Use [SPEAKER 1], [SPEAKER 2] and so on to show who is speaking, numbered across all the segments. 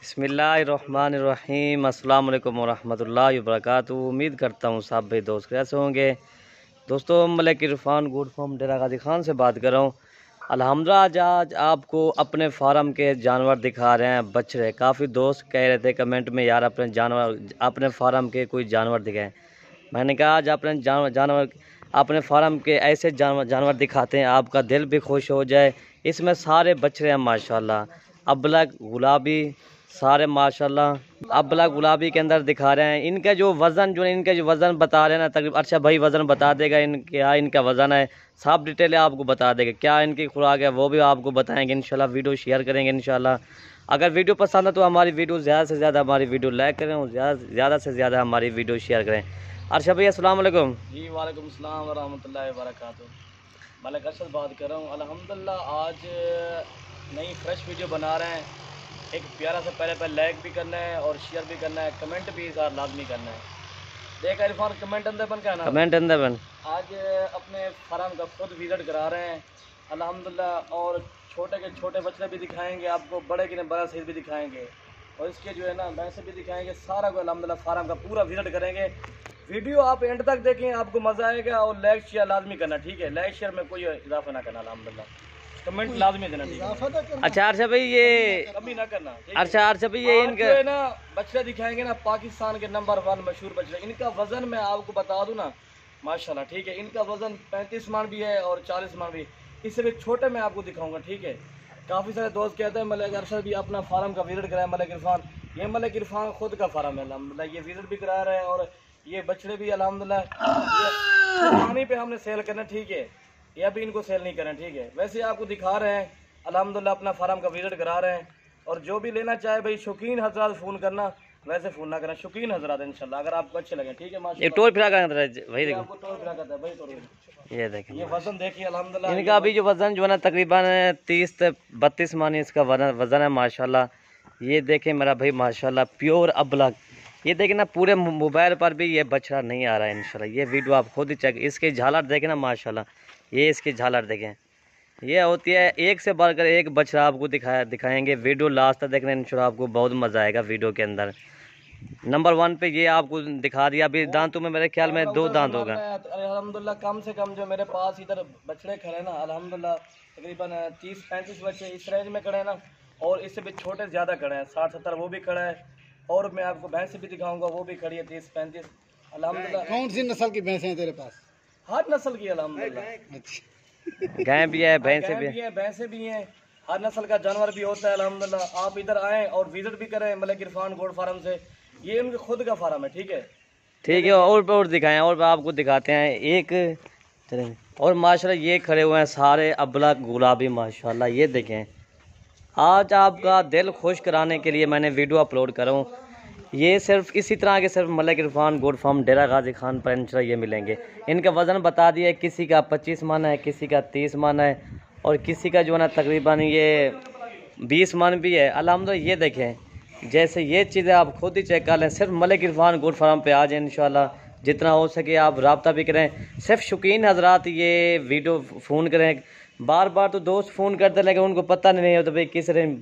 [SPEAKER 1] बिस्मिल्लाहिर्रहमानिर्रहीम। अस्सलाम वालेकुम वरहमतुल्लाहि वबरकातुहू। उम्मीद करता हूँ सब भाई दोस्त कैसे होंगे। दोस्तों, मलिक इरफान गुड फार्म डेरा गाजी खान से बात कर रहा हूँ। अल्हम्दुलिल्लाह आज आपको अपने फार्म के जानवर दिखा रहे हैं, बछड़े। काफ़ी दोस्त कह रहे थे कमेंट में, यार अपने जानवर, अपने फार्म के कोई जानवर दिखाएं। मैंने कहा आज अपने जानवर अपने फार्म के ऐसे जानवर दिखाते हैं, आपका दिल भी खुश हो जाए। इसमें सारे बछड़े हैं माशाल्लाह, अबलग गुलाबी, सारे माशाल्लाह अबलग गुलाबी के अंदर दिखा रहे हैं। इनका जो वज़न बता रहे हैं ना, तकरीबन अच्छा भाई वज़न बता देगा, क्या इनका वज़न है, सब डिटेल आपको बता देगा। क्या इनकी खुराक है वो भी आपको बताएंगे इंशाल्लाह। वीडियो शेयर करेंगे इंशाल्लाह। अगर वीडियो पसंद है तो हमारी वीडियो ज़्यादा से ज़्यादा हमारी वीडियो लाइक करें और ज़्यादा से ज़्यादा हमारी वीडियो शेयर करें। अर्शद भाई अस्सलाम वालेकुम।
[SPEAKER 2] जी वालेकुम सलाम व रहमतुल्लाहि व बरकातुहू। मलिक अरशद बात कर रहा हूँ। अल्हम्दुलिल्लाह आज नई फ्रेश वीडियो बना रहे हैं। एक प्यारा सा पहले लाइक भी करना है और शेयर भी करना है, कमेंट भी साथ लाजमी करना है। देख इरफान कमेंट अंदर बन का ना,
[SPEAKER 1] कमेंट अंदर बन।
[SPEAKER 2] आज अपने फार्म का खुद विजिट करा रहे हैं अल्हम्दुलिल्लाह। और छोटे के छोटे बच्चे भी दिखाएंगे आपको, बड़े के बड़ा साइज भी दिखाएंगे और इसके जो है ना भैंसे भी दिखाएंगे। सारा को अल्हम्दुलिल्लाह फार्म का पूरा विजिट करेंगे। वीडियो आप एंड तक देखें, आपको मज़ा आएगा। और लाइक शेयर लाजमी करना, ठीक है। लाइक शेयर में कोई इजाफा ना करना, अल्हम्दुलिल्लाह कमेंट लाजमी देना, ठीक है।
[SPEAKER 1] अच्छा अर्शद भाई ये
[SPEAKER 2] कमी ना करना।
[SPEAKER 1] अच्छा अर्शद भाई ये इनका
[SPEAKER 2] है ना बछड़े दिखाएंगे ना, पाकिस्तान के नंबर 1 मशहूर बछड़े। इनका वजन मैं आपको बता दूं ना माशाल्लाह, ठीक है। इनका वजन 35 मन भी है और 40 मन भी। इससे भी छोटे मैं आपको दिखाऊंगा, ठीक है। काफ़ी सारे दोस्त कहते हैं मलिक अरशद भी अपना फार्म का विजिट कराए। मलिक इरफान, ये मलिक इरफान खुद का फार्म है अल्हम्दुलिल्लाह। ये विजिट भी करा रहे हैं और ये बछड़े भी अल्हम्दुलिल्लाह पानी पे हमने सेल करना, ठीक है। ये अभी इनको सेल नहीं करना, ठीक है। वैसे आपको दिखा रहे हैं अल्हम्दुलिल्लाह, अपना फार्म का विजिट करा रहे हैं। और जो भी लेना चाहे भाई शौकीन हजरात फ़ोन करना, वैसे फ़ोन ना करना, शौकीन हजरात इंशाल्लाह अगर आपको अच्छे लगे, ठीक है।
[SPEAKER 1] ये टोल फिरा का भाई देखो,
[SPEAKER 2] आपको टोल फिरा करता है भाई। तो
[SPEAKER 1] ये देखें
[SPEAKER 2] ये वजन देखिए अल्हम्दुलिल्लाह।
[SPEAKER 1] इनका अभी जो वज़न जो है ना तकरीबन 30 से 32 मानी इसका वज़न है माशाल्लाह। ये देखें मेरा भाई माशाल्लाह प्योर अबलग। ये देखें ना पूरे मोबाइल पर भी ये बछड़ा नहीं आ रहा है इंशाल्लाह। ये वीडियो आप खुद ही चेक, इसके झालर देखें ना माशाल्लाह। ये इसकी झालर देखें, ये होती है एक से बढ़कर एक बछड़ा आपको दिखाएंगे। वीडियो लास्ट तक देखना इंशाल्लाह, आपको बहुत मज़ा आएगा वीडियो के अंदर। नंबर 1 पे ये आपको दिखा दिया। अभी दांतों में मेरे ख्याल में 2 दांत होगा
[SPEAKER 2] अल्हम्दुलिल्लाह। कम से कम जो मेरे पास इधर बछड़े खड़े हैं ना अल्हम्दुलिल्लाह, तकरीबन 30-35 बच्चे इस रेंज में खड़े हैं ना। और इससे भी छोटे ज़्यादा खड़े हैं, 60-70 वो भी खड़ा है। और मैं आपको भैंस भी दिखाऊंगा, वो भी खड़ी है 30-35 अल्हम्दुलिल्लाह।
[SPEAKER 3] कौन सी नस्ल की भैंसें हैं तेरे पास?
[SPEAKER 2] हर नस्ल की अल्हम्दुलिल्लाह।
[SPEAKER 1] गाय भी है, भैंसे भी
[SPEAKER 2] हैं, भैंसे भी हैं, हर नस्ल का जानवर भी होता है अल्हम्दुलिल्लाह। आप इधर आएँ और विजिट भी करें मलिक इरफान गोड फार्म से। ये उनके खुद का फार्म है, ठीक है।
[SPEAKER 1] ठीक है। और दिखाएं, और आपको दिखाते हैं एक चलें। और माशाल्लाह ये खड़े हुए हैं सारे अबलग गुलाबी माशाल्लाह। ये देखें, आज आपका दिल खुश कराने के लिए मैंने वीडियो अपलोड कर रहा हूँ। ये सिर्फ इसी तरह के सिर्फ मलिक इरफान गोड फार्म डेरा गाजी खान पर इंशाल्लाह ये मिलेंगे। इनका वज़न बता दिया, किसी का 25 मन है, किसी का 30 मन है और किसी का जो है ना तकरीबन ये 20 मन भी है अल्हम्दुलिल्लाह। ये देखें, जैसे ये चीज़ें आप खुद ही चेक कर लें। सिर्फ मलिक इरफान गोड फार्म पे आ जाए इंशाल्लाह। जितना हो सके आप रब्ता भी करें। सिर्फ शौकीन हजरात ये वीडियो फ़ोन करें। बार बार तो दोस्त फ़ोन करते हैं लेकिन उनको पता नहीं होता भाई किस तरह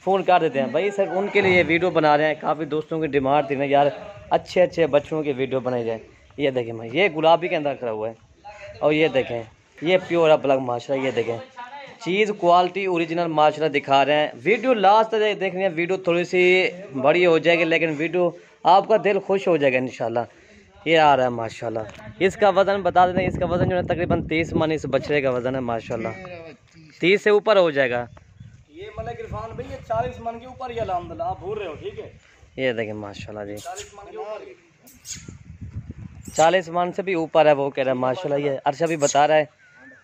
[SPEAKER 1] फ़ोन कर देते हैं। भाई सिर्फ उनके लिए ये वीडियो बना रहे हैं। काफ़ी दोस्तों की डिमांड थी ना यार, अच्छे अच्छे बच्चों की वीडियो बनाई जाए। ये देखें भाई, ये गुलाबी के अंदर खड़ा हुआ है। और ये देखें, ये प्योर अबलग माशाल्लाह। ये देखें चीज़ क्वालिटी ओरिजिनल माशाल्लाह दिखा रहे हैं। वीडियो लास्ट तक देखनी है। वीडियो थोड़ी सी बड़ी हो जाएगी लेकिन वीडियो आपका दिल खुश हो जाएगा इंशाल्लाह। ये आ रहा है माशाल्लाह। इसका वज़न बता दें, इसका वज़न जो है तकरीबन 30 मन इस बछड़े का वज़न है माशाल्लाह। 30 से ऊपर हो जाएगा।
[SPEAKER 2] ये मलिक इरफान भाई ये 40 मन के ऊपर ही अल्हम्दुलिल्लाह, आप भूल रहे हो, ठीक है।
[SPEAKER 1] ये देखें माशाल्लाह जी,
[SPEAKER 2] 40 मन के ऊपर ही।
[SPEAKER 1] 40 मन से भी ऊपर है वो कह रहा है माशाल्लाह। ये अर्शद भी बता रहा है।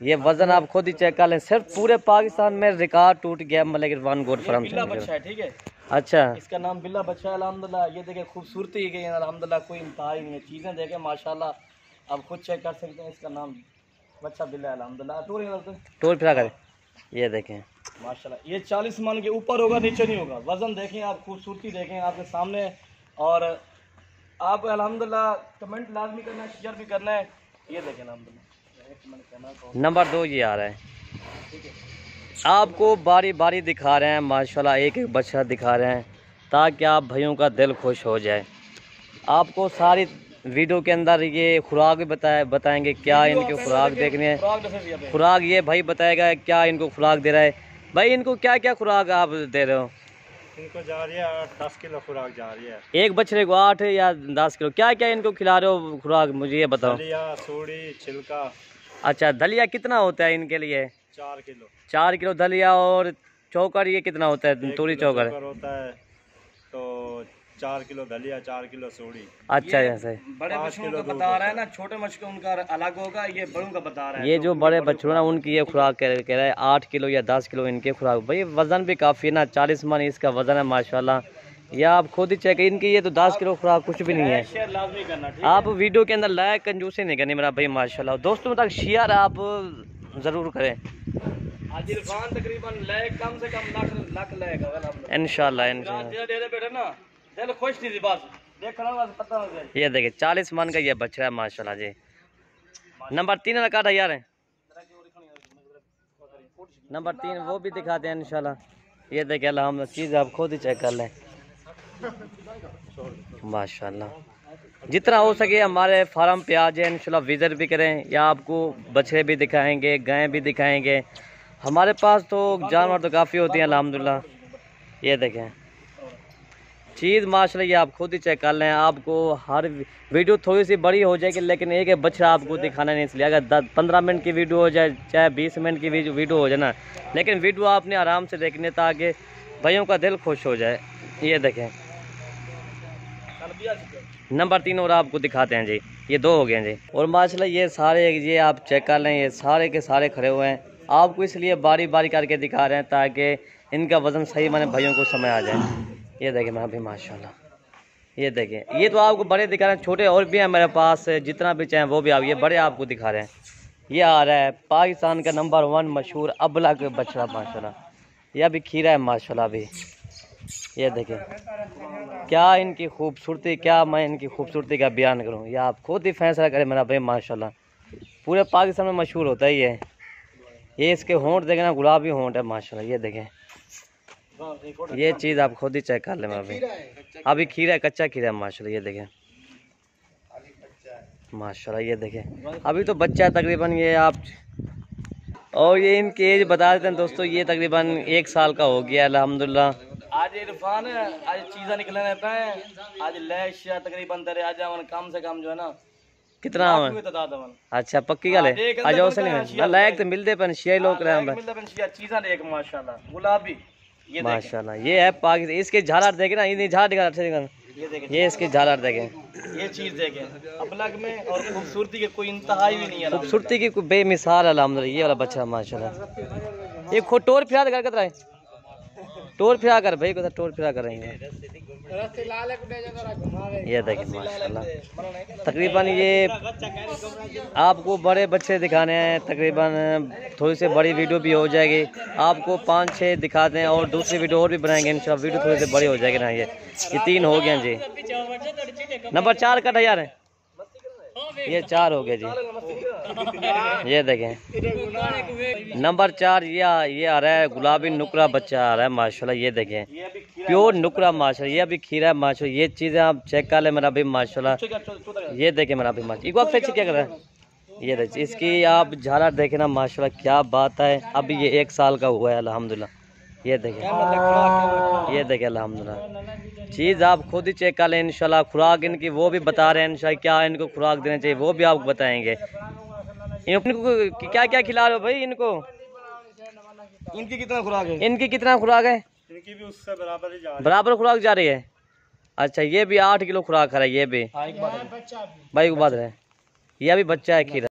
[SPEAKER 1] ये वज़न आप खुद ही चेक कर लें। सिर्फ पूरे पाकिस्तान में रिकॉर्ड टूट गया मलिक इरफान गोड फार्म से।
[SPEAKER 2] बच्चा है, ठीक है।
[SPEAKER 1] अच्छा,
[SPEAKER 2] इसका नाम बिल्ला बच्चा है अल्हम्दुलिल्लाह। ये देखें खूबसूरती ही गई है अल्हम्दुलिल्लाह, कोई इंतहा ही नहीं है। चीज़ें देखें माशाल्लाह, आप खुद चेक कर सकते हैं। इसका नाम बच्चा बिल्ला है अल्हम्दुलिल्लाह।
[SPEAKER 1] टोल फिरा करें। ये देखें
[SPEAKER 2] माशाल्लाह, ये 40 मन के ऊपर होगा, नीचे नहीं होगा। वज़न देखें आप, खूबसूरती देखें आपके सामने। और आप अल्हम्दुलिल्लाह कमेंट लाजमी करना है, शेयर भी करना है। ये देखें अल्हम्दुलिल्लाह
[SPEAKER 1] नंबर 2 ये आ रहा है। आपको बारी बारी दिखा रहे हैं माशाल्लाह, एक एक बच्चा दिखा रहे हैं ताकि आप भाइयों का दिल खुश हो जाए। आपको सारी वीडियो के अंदर ये खुराक भी बताएंगे क्या इनकी खुराक देखनी है। खुराक ये भाई बताएगा क्या इनको खुराक दे रहा है। भाई इनको क्या क्या खुराक आप दे रहे हो?
[SPEAKER 4] इनको जा रही है 10 किलो खुराक जा रही है।
[SPEAKER 1] एक बछड़े को 8 या 10 किलो क्या क्या इनको खिला रहे हो खुराक, मुझे ये बताओ।
[SPEAKER 4] दलिया, सूड़ी, छिलका।
[SPEAKER 1] अच्छा, दलिया कितना होता है इनके लिए?
[SPEAKER 4] 4 किलो।
[SPEAKER 1] 4 किलो दलिया। और चौकर ये कितना होता है? तूरी चौकर
[SPEAKER 4] होता है तो 4 किलो दलिया, 4 किलो सूड़ी।
[SPEAKER 1] अच्छा, ऐसे
[SPEAKER 2] बड़े बछड़ों का बता रहा है ना, छोटे मछली उनका अलग होगा, ये बड़ों का बता रहा है।
[SPEAKER 1] ये जो बड़े बछड़े ना उनकी ये खुराक कह रहा है 8 किलो या 10 किलो इनके खुराक। भाई वजन भी काफ़ी ना, 40 मन इसका वजन है माशाल्लाह। या आप खुद ही चेक, इनकी ये तो 10 किलो खुराक कुछ भी नहीं है।
[SPEAKER 2] शेयर लाजमी करना, ठीक
[SPEAKER 1] आप वीडियो के अंदर लाइक कंजूसी नहीं करनी मेरा भाई माशाल्लाह। दोस्तों तक शेयर आप ज़रूर करें।
[SPEAKER 2] आज इरफान तकरीबन लाइक कम से कम लाख लाएगा
[SPEAKER 1] इंशाल्लाह।
[SPEAKER 2] बेटे ना, दिल खुश थी बस देख रहा पता हो गया।
[SPEAKER 1] ये देखिए 40 मन का ये बछड़ा है माशाल्लाह जी। नंबर 3 का काटा यार है। नंबर 3 वो भी दिखाते हैं इंशाल्लाह। ये देखिए हम चीज़ आप खुद ही चेक कर लें माशाल्लाह। जितना हो सके हमारे फार्म पे आ जाए इंशाल्लाह, विजिट भी करें या आपको बछड़े भी दिखाएंगे, गायें भी दिखाएंगे। हमारे पास तो जानवर तो काफ़ी होती हैं अल्हम्दुलिल्लाह। ये देखें चीज़ माशाल्लाह, ये आप खुद ही चेक कर लें। आपको हर वीडियो थोड़ी सी बड़ी हो जाएगी लेकिन एक बछड़ा आपको दिखाना नहीं, इसलिए अगर 10-15 मिनट की वीडियो हो जाए चाहे 20 मिनट की वीडियो हो जाए ना, लेकिन वीडियो आपने आराम से देखनी ताकि भाइयों का दिल खुश हो जाए। ये देखें नंबर 3 और आपको दिखाते हैं जी। ये 2 हो गए हैं जी। और माशाल्लाह ये सारे ये आप चेक कर लें, ये सारे के सारे खड़े हुए हैं। आपको इसलिए बारी बारी करके दिखा रहे हैं ताकि इनका वज़न सही माने भाइयों को समझ आ जाए। ये देखें मेरा भाई माशाल्लाह, ये देखें। ये तो आपको बड़े दिखा रहे हैं, छोटे और भी हैं मेरे पास, जितना भी चाहें वो भी आप, ये बड़े आपको दिखा रहे हैं। ये आ रहा है पाकिस्तान का नंबर 1 मशहूर अबला का बछड़ा माशाल्लाह। यह भी खीरा है माशाल्लाह भी। ये देखें क्या इनकी खूबसूरती, क्या मैं इनकी खूबसूरती का बयान करूं, या आप खुद ही फैसला करें मेरा भाई माशाल्लाह। पूरे पाकिस्तान में मशहूर होता ही है। ये इसके होंठ देखें ना, गुलाबी होंठ है माशाल्लाह। ये देखें ये चीज़ आप खुद ही चेक कर लें मेरा भाई। अभी खीरा है, कच्चा खीरा है माशाल्लाह। ये देखें माशाल्लाह, ये देखें अभी तो बच्चा है तकरीबन ये आप। और ये इनकी एज बता देते हैं दोस्तों, ये तकरीबन 1 साल का हो गया अल्हम्दुलिल्लाह।
[SPEAKER 2] आज इरफान आज चीज़ें निकलने रहता है, आज लैश तकरीबन तेरे आज कम से कम जो है ना
[SPEAKER 1] कितना अच्छा पक्की गल है। आज उसे नहीं लायक तो मिलते पन शिया लोग
[SPEAKER 2] चीज़ें देख माशाल्लाह गुलाबी। ये
[SPEAKER 1] माशाल्लाह ये है पाकिस्तान। इसके झालर देखे ना, इन्हें झाड़ दिखा, ये इसकी झालर देखें,
[SPEAKER 2] ये चीज़ देखें अपलग में। और खूबसूरती के कोई इंतहा भी नहीं है,
[SPEAKER 1] खूबसूरती की कोई बेमिसाल अल्हम्दुलिल्लाह। ये वाला बच्चा माशाल्लाह। ये खुद टोर फिरा कर रहा है, टोर फिरा कर भाई को टोर फिरा कर रहे हैं। ये देखिए माशाल्लाह। तकरीबन ये आपको बड़े बच्चे दिखाने हैं, तकरीबन थोड़ी सी बड़ी वीडियो भी हो जाएगी। आपको 5-6 दिखाते हैं और दूसरी वीडियो और भी बनाएंगे इंशाल्लाह। वीडियो थोड़ी सी बड़ी हो जाएगी ना। ये 3 हो गए जी। नंबर 4 का तैयार है, ये 4 हो गया जी। ये देखें नंबर 4 ये आ रहा है गुलाबी नुकरा बच्चा आ रहा है माशाल्लाह। ये देखें प्योर नुकरा माशाल्लाह। ये अभी खीरा है माशाल्लाह। ये चीज़ें आप चेक कर ले मेरा भाई माशाल्लाह। ये देखें मेरा भाई माशाल्लाह। एक क्या कर रहा है, ये देखिए इसकी आप झालर देखें ना माशाल्लाह, क्या बात है। अभी ये 1 साल का हुआ है अल्हम्दुलिल्लाह। ये देखें अल्हम्दुलिल्लाह। चीज़ आप खुद ही चेक कर लें इंशाल्लाह। खुराक इनकी वो भी बता रहे हैं इंशाल्लाह, क्या इनको खुराक देना चाहिए वो भी आपको बताएंगे। इनको क्या क्या खिला रहे हो भाई इनको?
[SPEAKER 2] इनकी कितना खुराक है?
[SPEAKER 1] इनकी कितना खुराक है?
[SPEAKER 4] इनकी भी उससे बराबर ही जा रही है।
[SPEAKER 1] बराबर खुराक जा रही है। अच्छा ये भी 8 किलो खुराक खा रहा है। ये भी भाई को बात रहे, यह भी बच्चा है खीरा।